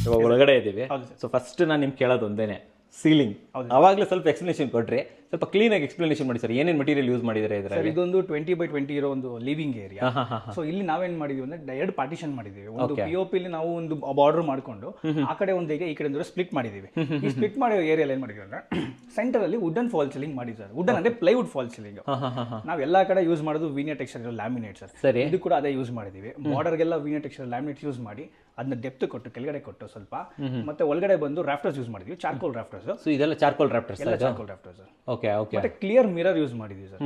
ಇವಾಗ ಒಳಗಡೆ ಇದ್ದೀವಿ. ಹೌದು ಸರ್. ಸೊ ಫಸ್ಟ್ ನಾನು ನಿಮ್ಗೆ ಕೇಳೋದು ಒಂದೇನೆ, ಸೀಲಿಂಗ್. ಅವಾಗಲೇ ಸ್ವಲ್ಪ ಎಕ್ಸ್ಪ್ಲನೇಷನ್ ಕೊಟ್ರಿ, ಸ್ವಲ್ಪ ಕ್ಲೀನಾಗಿ ಎಕ್ಸ್ಪ್ಲನೇಷನ್ ಮಾಡಿ ಸರ್, ಏನೇನು ಮಟೀರಿಯಲ್ ಯೂಸ್ ಮಾಡಿದರೆ ಸರ್ ಇದರಲ್ಲಿ? ಇದೊಂದು 20x20 ಇರೋ ಒಂದು ಲಿವಿಂಗ್ ಏರಿಯಾ. ಸೊ ಇಲ್ಲಿ ನಾವೇನ್ ಮಾಡಿದೀವಿ ಅಂದ್ರೆ ಎರಡು ಪಾರ್ಟಿಷನ್ ಮಾಡಿದೀವಿ. ಒಂದು POP ಇಲ್ಲಿ ನಾವು ಒಂದು ಬಾರ್ಡರ್ ಮಾಡ್ಕೊಂಡು ಆ ಕಡೆ ಒಂದು ಈ ಕಡೆ ಒಂದು ಸ್ಪ್ಲಿಟ್ ಮಾಡಿದೀವಿ. ಈ ಸ್ಪ್ಲಿಟ್ ಮಾಡಿರೋ ಏರಿಯಲ್ಲಿ ಏನ್ ಮಾಡಿದೀವಿ ಅಂದ್ರೆ ಸೆಂಟರ್ ಅಲ್ಲಿ ವುಡನ್ ಫಾಲ್ ಸೀಲಿಂಗ್ ಮಾಡಿದ್ವಿ ಸರ್. ವುಡನ್ ಅಂದ್ರೆ ಪ್ಲೈವುಡ್ ಫಾಲ್ ಸೀಲಿಂಗ್. ನಾವ್ ಎಲ್ಲಾ ಕಡೆ ಯೂಸ್ ಮಾಡೋದು ವೀನಿಯರ್ ಟೆಕ್ಸ್ಚರ್ ಇರೋ ಲ್ಯಾಮಿನೇಟ್ ಸರ್. ಸರಿ. ಇದು ಕೂಡ ಅದೇ ಯೂಸ್ ಮಾಡಿದೀವಿ. ಬಾರ್ಡರ್ಗೆಲ್ಲ ವೀನಿಯರ್ ಟೆಕ್ಸ್ಚರ್ ಲ್ಯಾಮಿನೇಟ್ ಯೂಸ್ ಮಾಡಿ ಅದನ್ನ ಡೆಪ್ತ್ ಕೊಟ್ಟು ಕೆಳಗಡೆ ಕೊಟ್ಟು ಸ್ವಲ್ಪ, ಮತ್ತೆ ಒಳಗಡೆ ಬಂದು ರಾಫ್ಟರ್ಸ್ ಯೂಸ್ ಮಾಡಿದ್ವಿ, ಚಾರ್ಕೋಲ್ ರಾಫ್ಟರ್ಸ್. ಸೊ ಇದೆಲ್ಲ ಚಾರ್ಕೋಲ್ ರಾಫ್ಟರ್ಸ್? ಎಲ್ಲ ಚಾರ್ಕೋಲ್ ರಾಫ್ಟರ್ಸ್ ಸರ್. Okay okay. ಮತ್ತೆ ಕ್ಲಿಯರ್ ಮಿರರ್ ಯೂಸ್ ಮಾಡಿದ್ವಿ ಸರ್,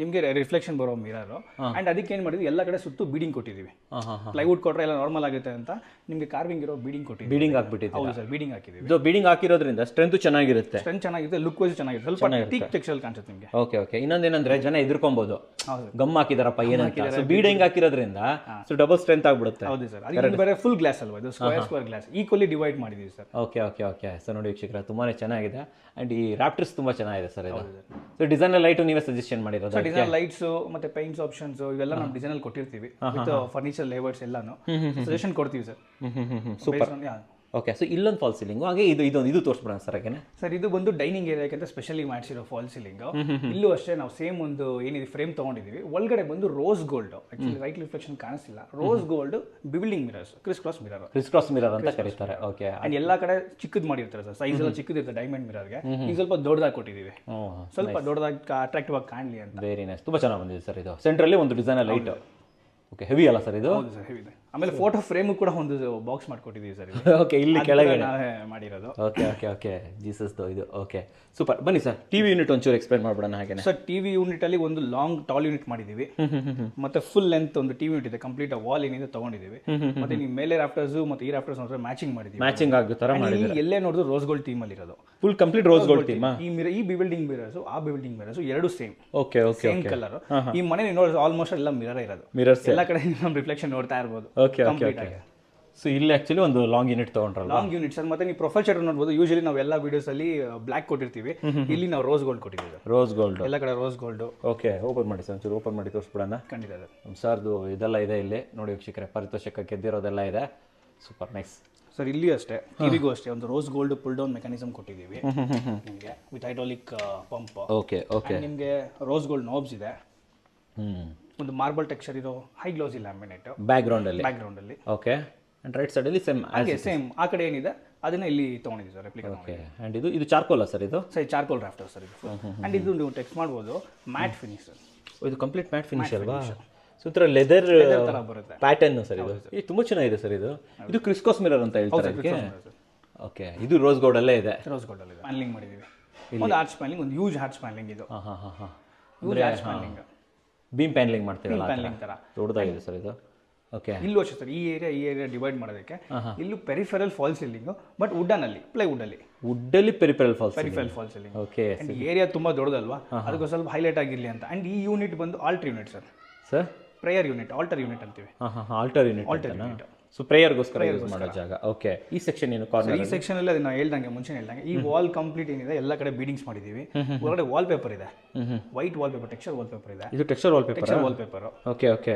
ನಿಮಗೆ ರಿಫ್ಲೆಕ್ಷನ್ ಬರೋ ಮಿರರ್. ಅಂಡ್ ಅದಕ್ಕೆ ಏನ್ ಮಾಡಿದ್ವಿ, ಎಲ್ಲ ಕಡೆ ಸುತ್ತು ಬೀಡಿಂಗ್ ಕೊಟ್ಟಿದೀವಿ. ಪ್ಲೈವುಡ್ ಕೊಟ್ರೆ ಎಲ್ಲ ನಾರ್ಮಲ್ ಆಗುತ್ತೆ ಅಂತ ನಿಮಗೆ ಕಾರ್ವಿಂಗ್ ಇರೋ ಬೀಡಿಂಗ್ ಕೊಟ್ಟಿದ್ವಿ. ಬೀಡಿಂಗ್ ಹಾಕ್ಬಿಟ್ಟಿದೆ? ಹೌದು ಸರ್, ಬೀಡಿಂಗ್ ಹಾಕಿದ್ವಿ. ಇದು ಬೀಡಿಂಗ್ ಹಾಕಿರೋದ್ರಿಂದ ಸ್ಟ್ರೆಂತ್ ಚೆನ್ನಾಗಿರುತ್ತೆ, ಸ್ಟ್ರೆಂತ್ ಚೆನ್ನಾಗಿರುತ್ತೆ, ಲುಕ್ ವೈಸ್ ಚೆನ್ನಾಗಿರುತ್ತೆ, ಸ್ವಲ್ಪ ಥಿಕ್ ಟೆಕ್ಸ್ಚರ್ ಕಾಣಿಸುತ್ತೆ ನಿಮಗೆ. Okay okay. ಇನ್ನೊಂದೇನಂದ್ರೆ ಜನ ಎದುರ್ಕೊಬಹುದು, ಗಮ್ ಹಾಕಿದಾರಪ್ಪ ಏನಂತ. ಸೊ ಬೀಡಿಂಗ್ ಹಾಕಿರೋದ್ರಿಂದ ಸೊ ಡಬಲ್ ಸ್ಟ್ರೆಂತ್ ಆಗ್ಬಿಡುತ್ತೆ. ಹೌದು ಸರ್. ಅದು ಬೇರೆ ಫುಲ್ ಗ್ಲಾಸ್ ಅಲ್ವಾ, ಇದು ಸ್ಕ್ವೇರ್ ಗ್ಲಾಸ್ ಈಕ್ವಲಿ ಡಿವೈಡ್ ಮಾಡಿದೀವಿ sir. Okay okay okay. So ನೋಡಿ ವೀಕ್ಷಕರ, ತುಂಬಾನೇ ಚೆನ್ನಾಗಿದೆ. ಅಂಡ್ ಈ ರಾಪ್ಟರ್ಸ್ ತುಂಬಾ ಚೆನ್ನಾಗಿದೆ ಸರ್ ಇದು. ಸೊ ಡಿಸೈನ್ ಲೈಟ್ ನೀವೇ ಸಜೆಷನ್ ಮಾಡಿರೋದು? ಡಿಸೈನ್ ಲೈಟ್ಸ್ ಮತ್ತೆ ಪೇಂಟ್ಸ್ ಆಪ್ಷನ್ಸ್ ಇವೆಲ್ಲ ನಾವು ಡಿಸೈನ್ ಅಲ್ಲಿ ಕೊಟ್ಟಿರ್ತೀವಿ, ವಿತ್ ಫರ್ನಿಚರ್ ಲೇಔಟ್ಸ್ ಎಲ್ಲಾನು ಸಜೆಷನ್ ಕೊಡ್ತೀವಿ ಸರ್. ಸೂಪರ್. ಓಕೆ. ಸೊ ಇಲ್ಲೊಂದು ಫಾಲ್ ಸೀಲಿಂಗ್, ಹಾಗೆ ಇದು ತೋರಿಸ್ಬಿಡೋಣ ಸರ್. ಹಾಗೇನೆ ಸರ್ ಇದು ಬಂದು ಡೈನಿಂಗ್ ಏರಿಯಾಕ್ಕೆ ಅಂತ ಸ್ಪೆಷಲಿ ಮಾಡಿಸಿರೋ ಫಾಲ್ ಸೀಲಿಂಗ್. ಇಲ್ಲೂ ಅಷ್ಟೇ ನಾವು ಸೇಮ್ ಒಂದು ಏನಿದೆ ಫ್ರೇಮ್ ತಗೊಂಡಿದೀವಿ. ಒಳಗಡೆ ಬಂದು rose gold, actually right reflection ಕಾಣಿಸ್ತಿಲ್ಲ, rose gold building mirrors, criss cross mirror ಅಂತ ಕರೀತಾರೆ. ಓಕೆ. ಅಂಡ್ ಎಲ್ಲಾ ಕಡೆ ಚಿಕ್ಕದ್ ಮಾಡಿರ್ತಾರೆ ಸರ್, ಸೈಜ್ ಎಲ್ಲ ಚಿಕ್ಕದಿರುತ್ತೆ ಡೈಮಂಡ್ ಮಿರರ್ಗೆ. ಈಗ ಸ್ವಲ್ಪ ದೊಡ್ಡದಾಗಿ ಕೊಟ್ಟಿದೀವಿ, ಸ್ವಲ್ಪ ದೊಡ್ಡದಾಗಿ ಅಟ್ರಾಕ್ಟಿವ್ ಆಗಿ ಕಾಣಲಿ ಅಂತ. ವೆರಿ ನೈಸ್, ತುಂಬಾ ಚೆನ್ನಾಗಿ ಬಂದಿದೆ ಸರ್ ಇದು. ಸೆಂಟ್ರಲ್ಲಿ ಒಂದು ಡಿಸೈನ್ ಲೈಟ್. ಓಕೆ. ಹೆವಿ ಅಲ್ಲ ಸರ್ ಇದು? ಹೌದು ಸರ್, ಹೆವಿ ಇದೆ. ಆಮೇಲೆ ಫೋಟೋ ಫ್ರೇಮ್ ಕೂಡ ಒಂದು ಬಾಕ್ಸ್ ಮಾಡ್ಕೊಟ್ಟಿದ್ದೀವಿ ಸರ್. ಓಕೆ, ಇಲ್ಲಿ ಕೆಳಗಡೆ ಮಾಡಿರೋದು. Okay okay okay. ಜೀಸಸ್ ಇದು. Okay super. ಬನ್ನಿ ಸರ್, ಟಿವಿ ಯೂನಿಟ್ ಒಂಚೂರು ಎಕ್ಸ್ಪ್ಲೈನ್ ಮಾಡ್ಬಿಡೋಣ. ಹಾಗೆ ಸರ್ ಟಿವಿ ಯೂನಿಟ್ ಅಲ್ಲಿ ಒಂದು ಲಾಂಗ್ ಟಾಲ್ ಯೂನಿಟ್ ಮಾಡಿದೀವಿ, ಮತ್ತೆ ಫುಲ್ ಲೆಂತ್ ಒಂದು ಟಿವಿ ಯೂನಿಟ್ ಇದೆ, ಕಂಪ್ಲೀಟ್ ವಾಲ್ ಏನಿದೆ ತಗೊಂಡಿದ್ದೀವಿ. ಮತ್ತೆ ನೀವು ಮೇಲೆ ರಾಫ್ಟರ್ಸ್ ಮತ್ತೆ ಈ ರಾಫ್ಟರ್ಸ್ ನೋಡಿದ್ರೆ ಮ್ಯಾಚಿಂಗ್ ಮಾಡಿದೀವಿ, ಮ್ಯಾಚಿಂಗ್ ಆಗೋ ತರ ಮಾಡಿದ್ದೀವಿ. ಎಲ್ಲೇ ನೋಡಿದ್ರು ರೋಸ್ ಗೋಲ್ಡ್ ಥೀಮ್ ಅಲ್ಲಿ ಇರೋದು, full complete rose gold theme. ಈ ಬಿಲ್ಡಿಂಗ್ ಮಿರರ್ಸ್ ಆ ಬಿಲ್ಡಿಂಗ್ ಮಿರರ್ಸ್ ಎರಡು same. Okay okay. Same colour. ಈ ಮನೆ ನೋಡಿದ್ರೆ ಆಲ್ಮೋಸ್ಟ್ ಎಲ್ಲ ಮಿರರ್ ಇರೋದು, ಮಿರರ್ಸ್ ಎಲ್ಲ ಕಡೆ ನಮ್ಮ ರಿಫ್ಲೆಕ್ಷನ್ ನೋಡ್ತಾ ಇರಬಹುದು. Okay okay okay. ಸೊ ಇಲ್ಲಿ ಆಕ್ಚುಲಿ ಒಂದು ಲಾಂಗ್ ಯೂನಿಟ್ ತಗೊಂಡ್ರಲ್ಲ? Long unit sir. ಮತ್ತೆ ನೀವು ಪ್ರೊಫೈಲ್ ಶಟರ್ ನೋಡಬಹುದು, ಯೂಶಲಿ ನಾವು ಎಲ್ಲ ವಿಡಿಯೋಸ್ ಅಲ್ಲಿ ಬ್ಲಾಕ್ ಕೊಟ್ಟಿರ್ತೀವಿ, ಇಲ್ಲಿ ನಾವು ರೋಸ್ ಗೋಲ್ಡ್ ಕೊಟ್ಟಿದ್ದೀವಿ. ರೋಸ್ ಗೋಲ್ಡ್ ಎಲ್ಲ ಕಡೆ ರೋಸ್ ಗೋಲ್ಡ್. ಓಕೆ, ಓಪನ್ ಮಾಡಿ ಸರ್, ಒಂಚೂರು ಓಪನ್ ಮಾಡಿ ತೋರಿಸ್ಬಿಡೋಣ. ಖಂಡಿತ ಸರ್. ನಮ್ಮ ಸರ್ದು ಇದೆಲ್ಲ ಇದೆ ಇಲ್ಲಿ ನೋಡಿ ವೀಕ್ಷಕರೇ, ಪಾರಿತೋಷಕ ಗೆದ್ದಿರೋದೆಲ್ಲ ಇದೆ. Super nice sir. ಇಲ್ಲಿ ಅಷ್ಟೇ ಟಿವಿಗೂ ಅಷ್ಟೇ ಒಂದು rose gold full down mechanism ಕೊಟ್ಟಿದ್ದೀವಿ ನಿಮಗೆ, with hydraulic pump. Okay okay. ನಿಮಗೆ ರೋಸ್ ಗೋಲ್ಡ್ ನಾಬ್ಸ್ ಇದೆ, ಒಂದು ಮಾರ್ಬಲ್ ಟೆಕ್ಸ್ಚರ್ ಇರೋ high glossy laminate back ground ಅಲ್ಲಿ. ಓಕೆ. ಅಂಡ್ ರೈಟ್ ಸೈಡ್ ಅಲ್ಲಿ ಸೇಮ್ ಆ ಕಡೆ ಏನಿದೆ ಅದನ್ನ ಇಲ್ಲಿ ತಗೊಂಡಿದ್ದೀವಿ ಸರ್, ರೆಪ್ಲಿಕಾ. ಓಕೆ. ಅಂಡ್ ಇದು ಚಾರ್ಕೋಲ್ ಸರ್? ಇದು ಸರ್ ಚಾರ್ಕೋಲ್ ರಾಫ್ಟರ್ ಸರ್ ಇದು. ಅಂಡ್ ಇದು ನೀವು ಟೆಕ್ಸ್ಟ್ ಮಾಡ್ಬೋದು ಮ್ಯಾಟ್ ಫಿನಿಶ್ ಸರ್. ಇದು ಕಂಪ್ಲೀಟ್ ಮ್ಯಾಟ್ ಫಿನಿಶ್ ಅಲ್ವಾ? ಸೂತ್ರ ಲೆದರ್ ತರ ಬರುತ್ತೆ ಪ್ಯಾಟರ್ನ್ ಸರ್ ಇದು. ಇದು ತುಂಬಾ ಚೆನ್ನಾಗಿದೆ ಸರ್ ಇದು. ಇದು ಕ್ರಿಸ್ಕೋಸ್ ಮಿರರ್ ಅಂತ ಹೇಳ್ತಾರೆ ಇದಕ್ಕೆ. ಓಕೆ. ಇದು ರೋಸ್ ಗೋಲ್ಡ್ ಅಲ್ಲೇ ಇದೆ? ರೋಸ್ ಗೋಲ್ಡ್ ಅಲ್ಲಿ ಪ್ಯಾನಲಿಂಗ್ ಮಾಡಿದ್ದೀವಿ, ಒಂದು ಆರ್ಚ್ ಪ್ಯಾನಲಿಂಗ್, ಒಂದು ಹ್ಯೂಜ್ ಆರ್ಚ್ ಪ್ಯಾನಲಿಂಗ್ ಇದು. Huge arch panelling, beam panelling ಮಾಡ್ತೀವಲ್ಲ ಪ್ಯಾನಲಿಂಗ್ ತರ ದೊಡ್ಡದಾಗಿದೆ ಸರ್ ಇದು. ಓಕೆ. ಇಲ್ಲೂ ಅಷ್ಟೇ ಸರ್, ಈ ಏರಿಯಾ ಡಿವೈಡ್ ಮಾಡೋದಕ್ಕೆ ಇಲ್ಲೂ peripheral fall ceiling, but wooden ಅಲ್ಲಿ, ಪ್ಲೈವುಡ್ ಅಲ್ಲಿ peripheral fall ceiling. Okay. Area ತುಂಬಾ ದೊಡ್ಡದಲ್ವಾ, ಅದಕ್ಕೆ ಸ್ವಲ್ಪ ಹೈಲೈಟ್ ಆಗಿರ್ಲಿ ಅಂತ. ಅಂಡ್ ಈ ಯೂನಿಟ್ ಬಂದು alter unit sir. Sir prayer unit, alter unit ಅಂತೀವಿ. Alter unit. ಸೊ ಪ್ರೇಯರ್ಗೋಸ್ಕರ ಯೂಸ್ ಮಾಡೋ ಜಾಗ. ಓಕೆ. ಈ ಸೆಕ್ಷನ್ ಏನು ಕಾರ್ನರ್? ಈ ಸೆಕ್ಷನ್ ಅಲ್ಲಿ ಅದನ್ನ ಮುಂಚೆ ಹೇಳ್ದಂಗೆ ಈ ವಾಲ್ ಕಂಪ್ಲೀಟ್ ಏನಿದೆ ಎಲ್ಲ ಕಡೆ ಬೀಡಿಂಗ್ಸ್ ಮಾಡಿದೀವಿ. ಒಳಗಡೆ ವಾಲ್ ಪೇಪರ್ ಇದೆ, white wall paper, texture wall paper ಇದೆ. ಇದು texture wall paper? Wall paper. Okay okay.